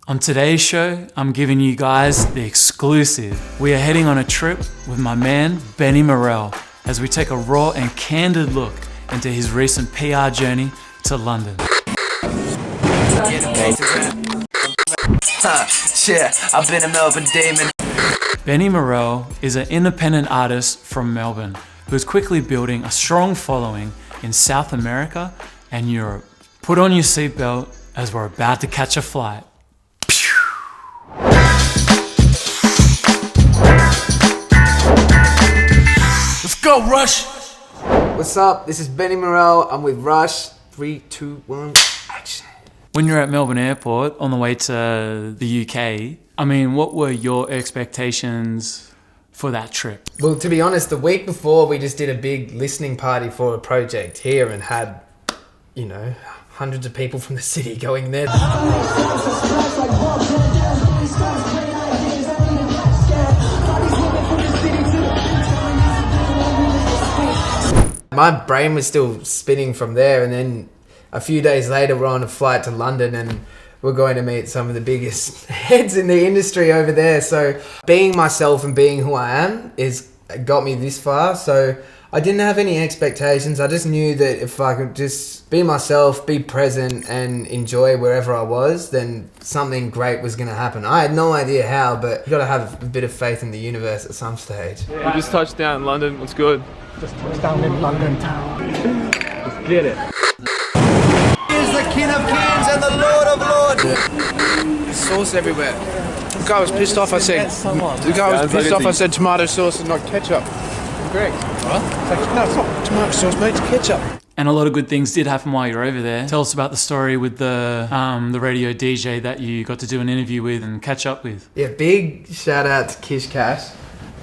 On today's show, I'm giving you guys the exclusive. We are heading on a trip with my man, Benny Morrell, as we take a raw and candid look into his recent PR journey to London. Yeah, I've been a Melbourne demon. Benny Morrell is an independent artist from Melbourne who's quickly building a strong following in South America and Europe. Put on your seatbelt as we're about to catch a flight. Let's go, Rush! What's up? This is Benny Morrell. I'm with Rush. 3, 2, 1, action. When you're at Melbourne Airport on the way to the UK, I mean, what were your expectations for that trip? Well, to be honest, the week before we just did a big listening party for a project here and had, you know, hundreds of people from the city going there. My brain was still spinning from there, and then a few days later we're on a flight to London and we're going to meet some of the biggest heads in the industry over there. So being myself and being who I am got me this far. So I didn't have any expectations. I just knew that if I could just be myself, be present and enjoy wherever I was, then something great was going to happen. I had no idea how, but you got to have a bit of faith in the universe at some stage. We just touched down in London. It's good. Just touched down in London town. Let's get it. He's the King of Kings and the Lord of Lords. There's sauce everywhere. The guy was pissed off. I said, I said tomato sauce and not ketchup. Correct. What? No, it's not tomato sauce, mate. It's ketchup. And a lot of good things did happen while you were over there. Tell us about the story with the radio DJ that you got to do an interview with and catch up with. Yeah, big shout out to Kish, Kash.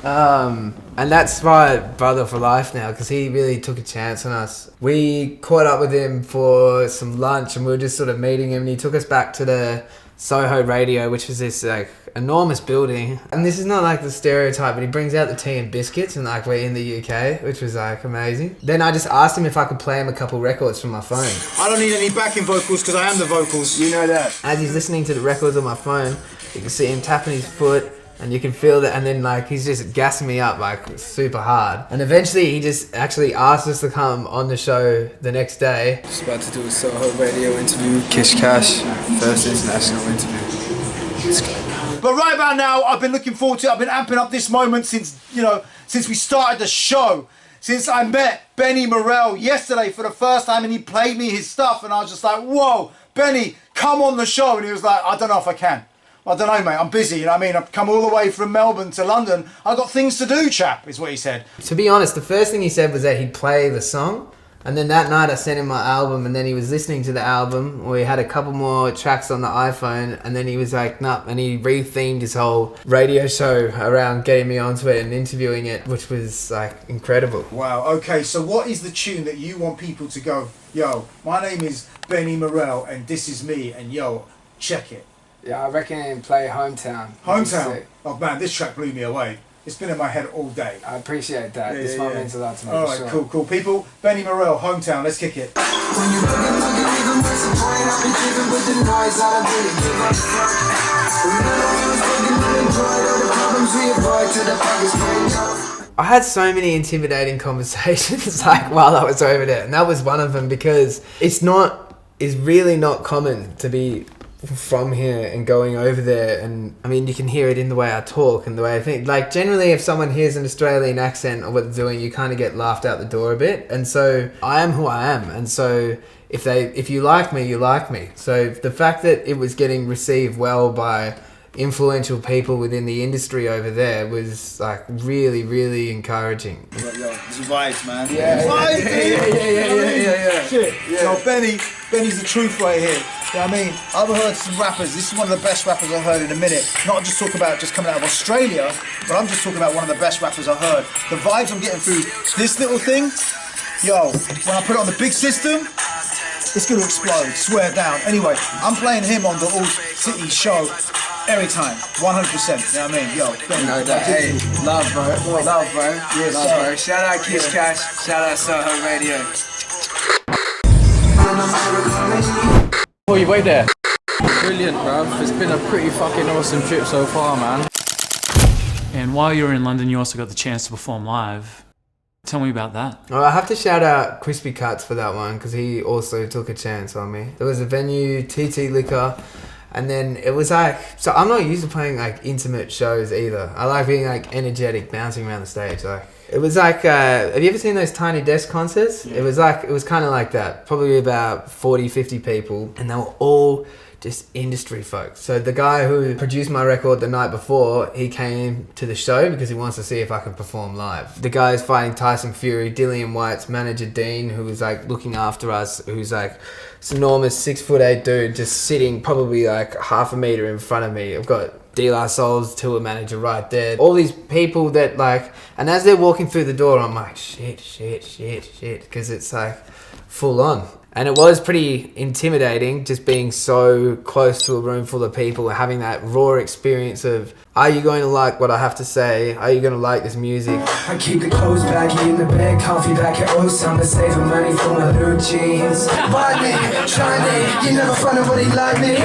And that's my brother for life now because he really took a chance on us. We caught up with him for some lunch and we were just sort of meeting him, and he took us back to the Soho Radio, which was this like enormous building. And this is not like the stereotype, but he brings out the tea and biscuits and like we're in the UK, which was like amazing. Then I just asked him if I could play him a couple records from my phone. I don't need any backing vocals because I am the vocals. You know that. As he's listening to the records on my phone, you can see him tapping his foot. And you can feel that, and then like he's just gassing me up like super hard. And eventually he just actually asked us to come on the show the next day. Just about to do a Soho Radio interview. Kish Kash, first international interview. But right about now, I've been looking forward to it. I've been amping up this moment since we started the show. Since I met Benny Morrell yesterday for the first time and he played me his stuff and I was just like, whoa, Benny, come on the show. And he was like, I don't know if I can. I don't know, mate, I'm busy, you know what I mean? I've come all the way from Melbourne to London. I've got things to do, chap, is what he said. To be honest, the first thing he said was that he'd play the song. And then that night I sent him my album, and then he was listening to the album. We had a couple more tracks on the iPhone, and then he was like, nah, and he re-themed his whole radio show around getting me onto it and interviewing it, which was like incredible. Wow, okay, so what is the tune that you want people to go, yo, my name is Benny Morrell, and this is me, and yo, check it. Yeah, I reckon play Hometown. Hometown? Oh man, this track blew me away. It's been in my head all day. I appreciate that. This one means a lot to me. Alright, sure. Cool. People, Benny Morrell, Hometown, let's kick it. I had so many intimidating conversations like while I was over there, and that was one of them because it's really not common to be from here and going over there. And I mean, you can hear it in the way I talk and the way I think. Like generally if someone hears an Australian accent or what they're doing, you kind of get laughed out the door a bit. And so I am who I am, and so if you like me, you like me. So the fact that it was getting received well by influential people within the industry over there was like really, really encouraging. Yo, this is vibes, man. Yeah. Shit. Yeah. Yo, Benny's the truth right here. You know what I mean? I've heard some rappers. This is one of the best rappers I've heard in a minute. Not just talking about just coming out of Australia, but I'm just talking about one of the best rappers I've heard. The vibes I'm getting through this little thing, yo, when I put it on the big system, it's going to explode, swear down. Anyway, I'm playing him on the All City show every time, 100%. You know what I mean? Yo, Benny. No, that, hey, love, bro. Love, bro. Yes, love, bro. Shout out Kish Kash. Shout out Soho Radio. Oh, you wait there. Brilliant, bruv. It's been a pretty fucking awesome trip so far, man. And while you were in London, you also got the chance to perform live. Tell me about that. Well, I have to shout out Crispy Cuts for that one because he also took a chance on me. There was a venue, TT Liquor, and then it was like, so I'm not used to playing like intimate shows either. I like being like energetic, bouncing around the stage. Like it was like, have you ever seen those Tiny Desk concerts? Yeah. It was kind of like that. Probably about 40, 50 people, and they were all just industry folks. So the guy who produced my record the night before, he came to the show because he wants to see if I can perform live. The guy's fighting Tyson Fury, Dillian White's manager Dean, who was like looking after us, who's like this enormous 6'8" dude just sitting probably like half a meter in front of me. I've got De La Soul's tour manager right there. All these people that like, and as they're walking through the door, I'm like, shit, because it's like full on. And it was pretty intimidating just being so close to a room full of people, having that raw experience of, are you going to like what I have to say? Are you going to like this music? I keep the clothes baggy in the bed, coffee back at Osam to save money for my new jeans. Buy me, try me, you never find nobody like me.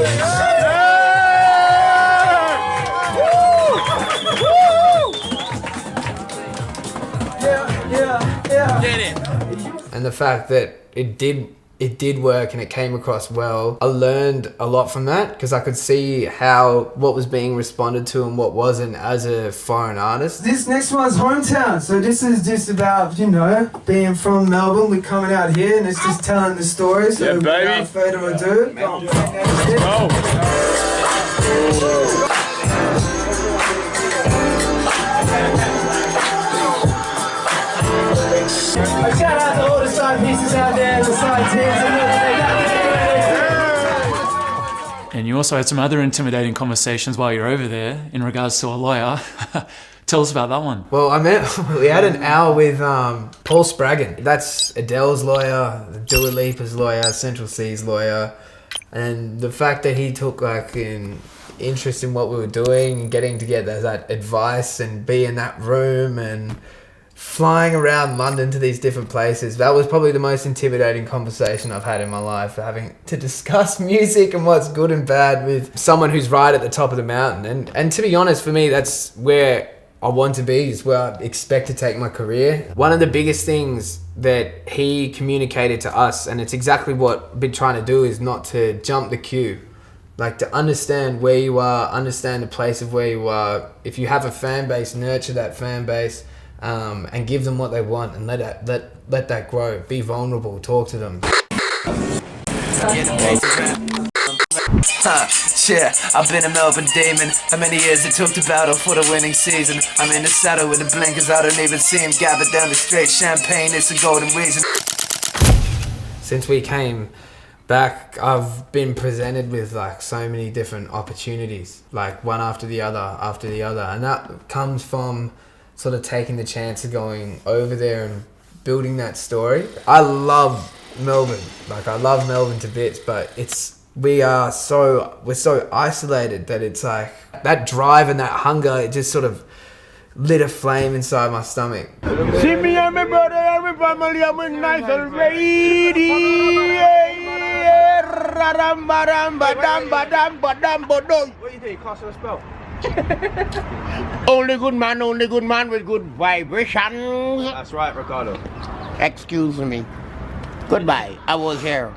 Yeah. Get it. And the fact that it did work and it came across well. I learned a lot from that because I could see what was being responded to and what wasn't as a foreign artist. This next one's hometown, so this is just about, you know, being from Melbourne. We're coming out here and it's just telling the story. So yeah, baby. Without further ado, shout out to all the side pieces out there, the side teams. And you also had some other intimidating conversations while you're over there in regards to a lawyer. Tell us about that one. Well, we had an hour with Paul Spraggan. That's Adele's lawyer, Dua Lipa's lawyer, Central C's lawyer. And the fact that he took like an interest in what we were doing and getting to get that advice and be in that room and flying around London to these different places. That was probably the most intimidating conversation I've had in my life, having to discuss music and what's good and bad with someone who's right at the top of the mountain. And to be honest, for me, that's where I want to be, is where I expect to take my career. One of the biggest things that he communicated to us, and it's exactly what I've been trying to do, is not to jump the queue. Like to understand where you are, understand the place of where you are. If you have a fan base, nurture that fan base. And give them what they want and let that grow. Be vulnerable, talk to them. Yeah, I've been a Melbourne demon. How many years it took to battle for the winning season? I'm in the saddle with the blinkers, I don't even see him. Gathered down the street, champagne, it's a golden reason. Since we came back, I've been presented with like so many different opportunities, like one after the other, and that comes from sort of taking the chance of going over there and building that story. I love Melbourne. Like I love Melbourne to bits, but we're so isolated that it's like that drive and that hunger, it just sort of lit a flame inside my stomach. See me and my brother and my family, I'm a nice and ready. What do you think? Can't spell. Only good man with good vibrations. That's right, Ricardo. Excuse me. Goodbye. I was here.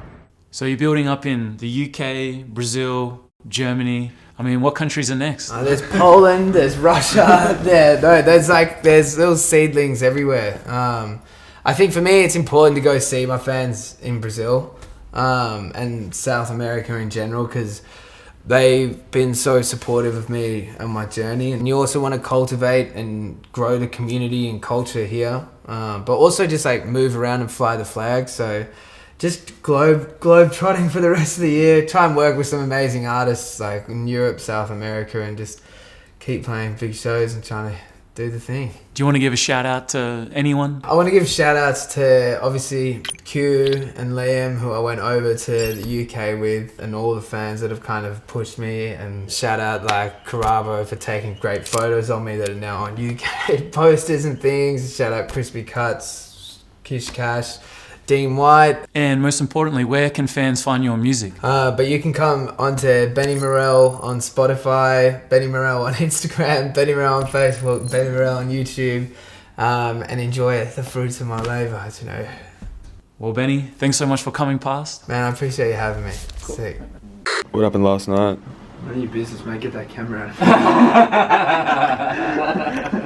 So you're building up in the UK, Brazil, Germany. I mean, what countries are next? There's Poland, there's Russia, there's little seedlings everywhere. I think for me, it's important to go see my fans in Brazil and South America in general, because they've been so supportive of me and my journey. And you also want to cultivate and grow the community and culture here, but also just like move around and fly the flag. So just globe trotting for the rest of the year, try and work with some amazing artists like in Europe, South America, and just keep playing big shows and trying to do the thing. Do you want to give a shout out to anyone? I want to give shout outs to obviously Q and Liam, who I went over to the UK with, and all the fans that have kind of pushed me, and shout out like Carabo for taking great photos of me that are now on UK posters and things. Shout out Crispy Cuts, Kish, Kash, Dean White. And most importantly, where can fans find your music? But you can come onto Benny Morrell on Spotify, Benny Morrell on Instagram, Benny Morrell on Facebook, Benny Morrell on YouTube, and enjoy the fruits of my labour, you know. Well, Benny, thanks so much for coming past. Man, I appreciate you having me. Cool. Sick. What happened last night? None of your business, mate. Get that camera out of